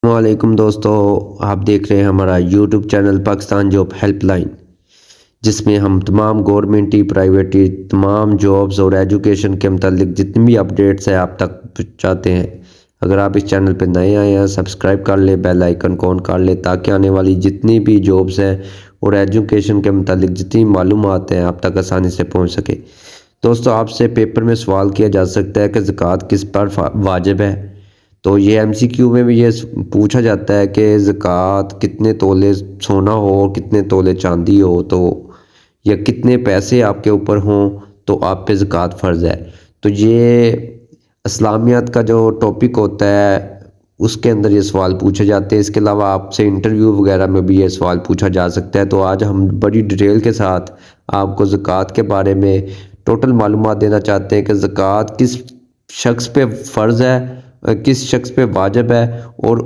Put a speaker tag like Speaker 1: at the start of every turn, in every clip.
Speaker 1: السلام علیکم دوستو، آپ دیکھ رہے ہیں ہمارا YouTube channel Pakistan job help line, جس میں ہم تمام گورنمنٹی پرائیویٹی تمام جابز اور ایجوکیشن کے متعلق جتنی بھی اپڈیٹس ہیں آپ تک پہنچاتے ہیں۔ اگر آپ اس چینل پہ نئے آئے ہیں سبسکرائب کر لیں، بیل آئیکن کو آن کر لیں تاکہ آنے والی جتنی بھی جابز ہیں اور ایجوکیشن کے متعلق جتنی معلومات ہیں آپ تک آسانی سے پہنچ سکے۔ دوستو، آپ سے پیپر میں سوال کیا جا سکتا ہے کہ زکوٰۃ کس پر واجب ہے؟ تو یہ ایم سی کیو میں بھی یہ پوچھا جاتا ہے کہ زکوٰۃ کتنے تولے سونا ہو اور کتنے تولے چاندی ہو تو یا کتنے پیسے آپ کے اوپر ہوں تو آپ پہ زکوٰۃ فرض ہے۔ تو یہ اسلامیات کا جو ٹاپک ہوتا ہے اس کے اندر یہ سوال پوچھے جاتے ہیں۔ اس کے علاوہ آپ سے انٹرویو وغیرہ میں بھی یہ سوال پوچھا جا سکتا ہے۔ تو آج ہم بڑی ڈیٹیل کے ساتھ آپ کو زکوٰۃ کے بارے میں ٹوٹل معلومات دینا چاہتے ہیں کہ زکوٰۃ کس شخص پہ فرض ہے، کس شخص پہ واجب ہے اور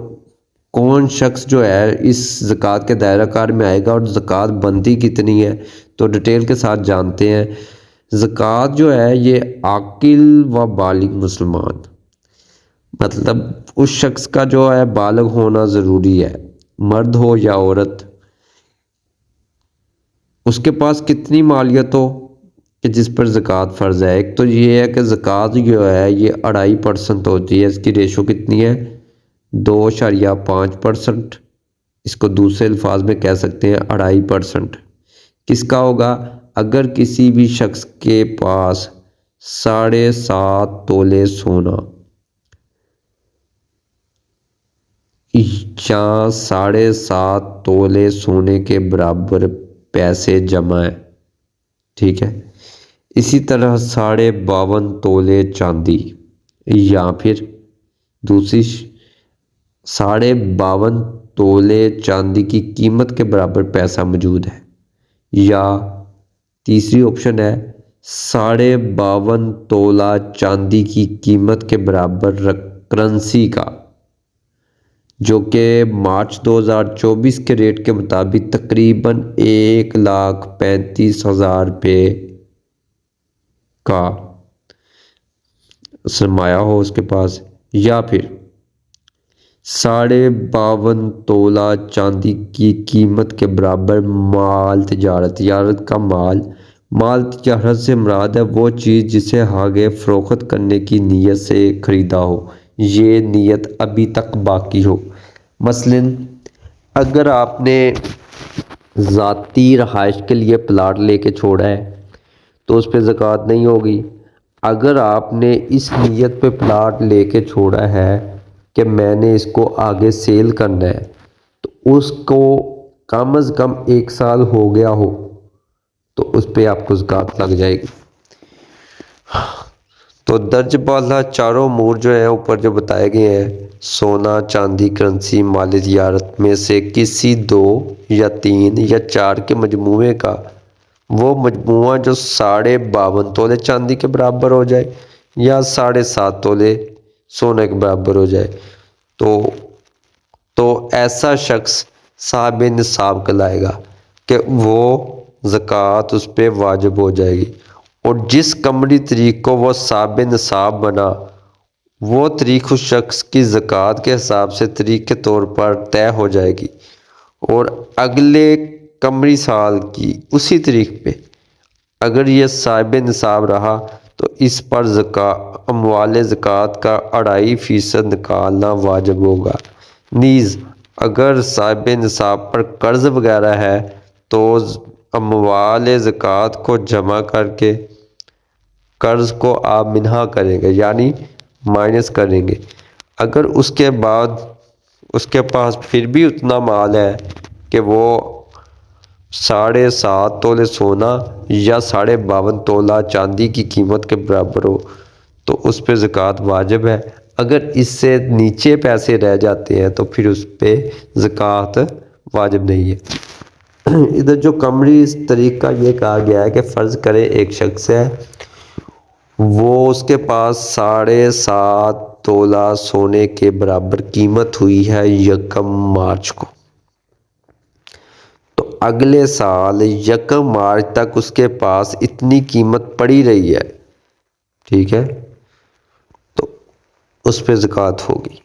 Speaker 1: کون شخص جو ہے اس زکوٰۃ کے دائرہ کار میں آئے گا اور زکوٰۃ بنتی کتنی ہے۔ تو ڈیٹیل کے ساتھ جانتے ہیں۔ زکوٰۃ جو ہے یہ عاقل و بالغ مسلمان، مطلب اس شخص کا جو ہے بالغ ہونا ضروری ہے، مرد ہو یا عورت، اس کے پاس کتنی مالیت ہو کہ جس پر زکوٰۃ فرض ہے۔ ایک تو یہ ہے کہ زکوٰۃ جو ہے یہ 2.5% ہوتی ہے، اس کی ریشو کتنی ہے 2.5%۔ اس کو دوسرے الفاظ میں کہہ سکتے ہیں 2.5%۔ کس کا ہوگا؟ اگر کسی بھی شخص کے پاس 7.5 تولے سونا یا 7.5 تولے سونے کے برابر پیسے جمع ہیں، ٹھیک ہے، اسی طرح 52.5 تولے چاندی یا پھر دوسری 52.5 تولے چاندی کی قیمت کے برابر پیسہ موجود ہے، یا تیسری آپشن ہے 52.5 تولہ چاندی کی قیمت کے برابر کرنسی کا، جو کہ مارچ 2024 کے ریٹ کے مطابق تقریباً 1,35,000 روپے کا سرمایہ ہو اس کے پاس، یا پھر 52.5 تولہ چاندی کی قیمت کے برابر مال تجارت کا مال تجارت سے مراد ہے وہ چیز جسے آگے فروخت کرنے کی نیت سے خریدا ہو، یہ نیت ابھی تک باقی ہو۔ مثلاً اگر آپ نے ذاتی رہائش کے لیے پلاٹ لے کے چھوڑا ہے تو اس پہ زکوٰۃ نہیں ہوگی۔ اگر آپ نے اس نیت پہ پلاٹ لے کے چھوڑا ہے کہ میں نے اس کو آگے سیل کرنا ہے تو اس کو کم از کم 1 سال ہو گیا ہو تو اس پہ آپ کو زکوٰۃ لگ جائے گی۔ تو درج بالا چاروں امور جو ہیں اوپر جو بتائے گئے ہیں، سونا، چاندی، کرنسی، مال تجارت میں سے کسی 2 یا 3 یا 4 کے مجموعے کا وہ مجموعہ جو 52.5 تولے چاندی کے برابر ہو جائے یا 7.5 تولے سونے کے برابر ہو جائے تو ایسا شخص صاحب نصاب کہلائے گا کہ وہ زکوٰۃ اس پہ واجب ہو جائے گی، اور جس قمری تاریخ کو وہ صاحب نصاب بنا وہ تاریخ اس شخص کی زکوٰۃ کے حساب سے تاریخ کے طور پر طے ہو جائے گی، اور اگلے قمری سال کی اسی تاریخ پہ اگر یہ صاحب نصاب رہا تو اس پر اموال زکوٰۃ کا 2.5% نکالنا واجب ہوگا۔ نیز اگر صاحب نصاب پر قرض وغیرہ ہے تو اموال زکوٰۃ کو جمع کر کے قرض کو آپ منہا کریں گے، یعنی مائنس کریں گے۔ اگر اس کے بعد اس کے پاس پھر بھی اتنا مال ہے کہ وہ 7.5 تولے سونا یا 52.5 تولہ چاندی کی قیمت کے برابر ہو تو اس پہ زکوٰۃ واجب ہے۔ اگر اس سے نیچے پیسے رہ جاتے ہیں تو پھر اس پہ زکوٰۃ واجب نہیں ہے۔ ادھر جو قمری اس طریق کا یہ کہا گیا ہے کہ فرض کرے ایک شخص ہے، وہ اس کے پاس 7.5 تولہ سونے کے برابر قیمت ہوئی ہے 1 مارچ کو، تو اگلے سال 1 مارچ تک اس کے پاس اتنی قیمت پڑی رہی ہے، ٹھیک ہے، تو اس پہ زکوٰۃ ہوگی۔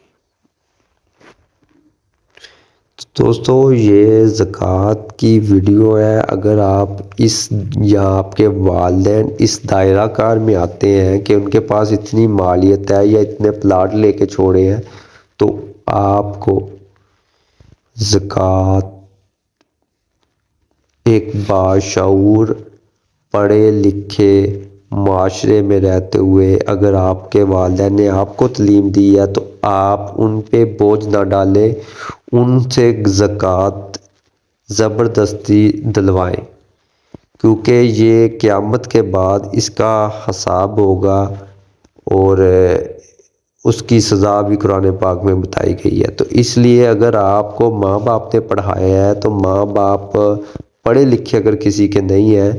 Speaker 1: دوستو یہ زکوٰۃ کی ویڈیو ہے. اگر آپ اس یا آپ کے والدین اس دائرہ کار میں آتے ہیں کہ ان کے پاس اتنی مالیت ہے یا اتنے پلاٹ لے کے چھوڑے ہیں تو آپ کو زکوٰۃ ایک باشعور پڑھے لکھے معاشرے میں رہتے ہوئے اگر آپ کے والدین نے آپ کو تعلیم دی ہے تو آپ ان پہ بوجھ نہ ڈالیں، ان سے زکوٰۃ زبردستی دلوائیں، کیونکہ یہ قیامت کے بعد اس کا حساب ہوگا اور اس کی سزا بھی قرآن پاک میں بتائی گئی ہے. تو اس لیے اگر آپ کو ماں باپ نے پڑھایا ہے تو ماں باپ پڑھے لکھے اگر کسی کے نہیں ہیں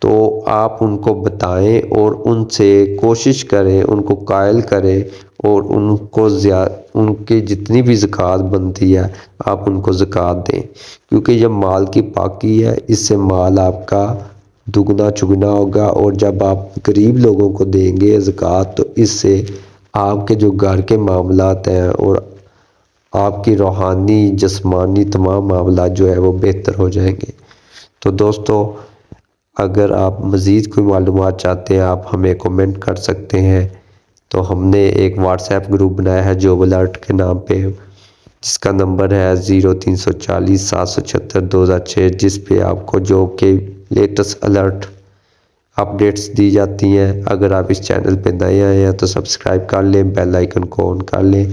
Speaker 1: تو آپ ان کو بتائیں اور ان سے کوشش کریں، ان کو قائل کریں اور ان کی جتنی بھی زکوٰۃ بنتی ہے آپ ان کو زکوٰۃ دیں، کیونکہ یہ مال کی پاکی ہے. اس سے مال آپ کا دگنا چگنا ہوگا، اور جب آپ غریب لوگوں کو دیں گے زکوٰۃ تو اس سے آپ کے جو گھر کے معاملات ہیں اور آپ کی روحانی جسمانی تمام معاملات جو ہے وہ بہتر ہو جائیں گے. تو دوستو اگر آپ مزید کوئی معلومات چاہتے ہیں آپ ہمیں کومنٹ کر سکتے ہیں. تو ہم نے ایک واٹس ایپ گروپ بنایا ہے جاب الرٹ کے نام پہ، جس کا نمبر ہے 0340 776 2006، جس پہ آپ کو جاب کے لیٹسٹ الرٹ اپڈیٹس دی جاتی ہیں. اگر آپ اس چینل پہ نئے آئے ہیں تو سبسکرائب کر لیں، بیل آئیکن کو آن کر لیں.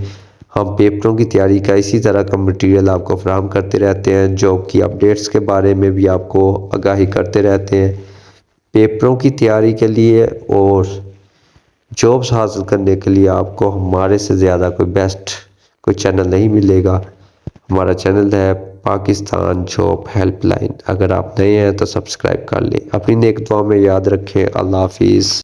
Speaker 1: ہم پیپروں کی تیاری کا اسی طرح کا مٹیریل آپ کو فراہم کرتے رہتے ہیں، جاب کی اپڈیٹس کے بارے میں بھی آپ کو آگاہی کرتے رہتے ہیں. پیپروں کی تیاری کے لیے اور جابس حاصل کرنے کے لیے آپ کو ہمارے سے زیادہ کوئی چینل نہیں ملے گا. ہمارا چینل ہے پاکستان جاب ہیلپ لائن. اگر آپ نئے ہیں تو سبسکرائب کر لیں. اپنی نیک دعا میں یاد رکھیں. اللہ حافظ.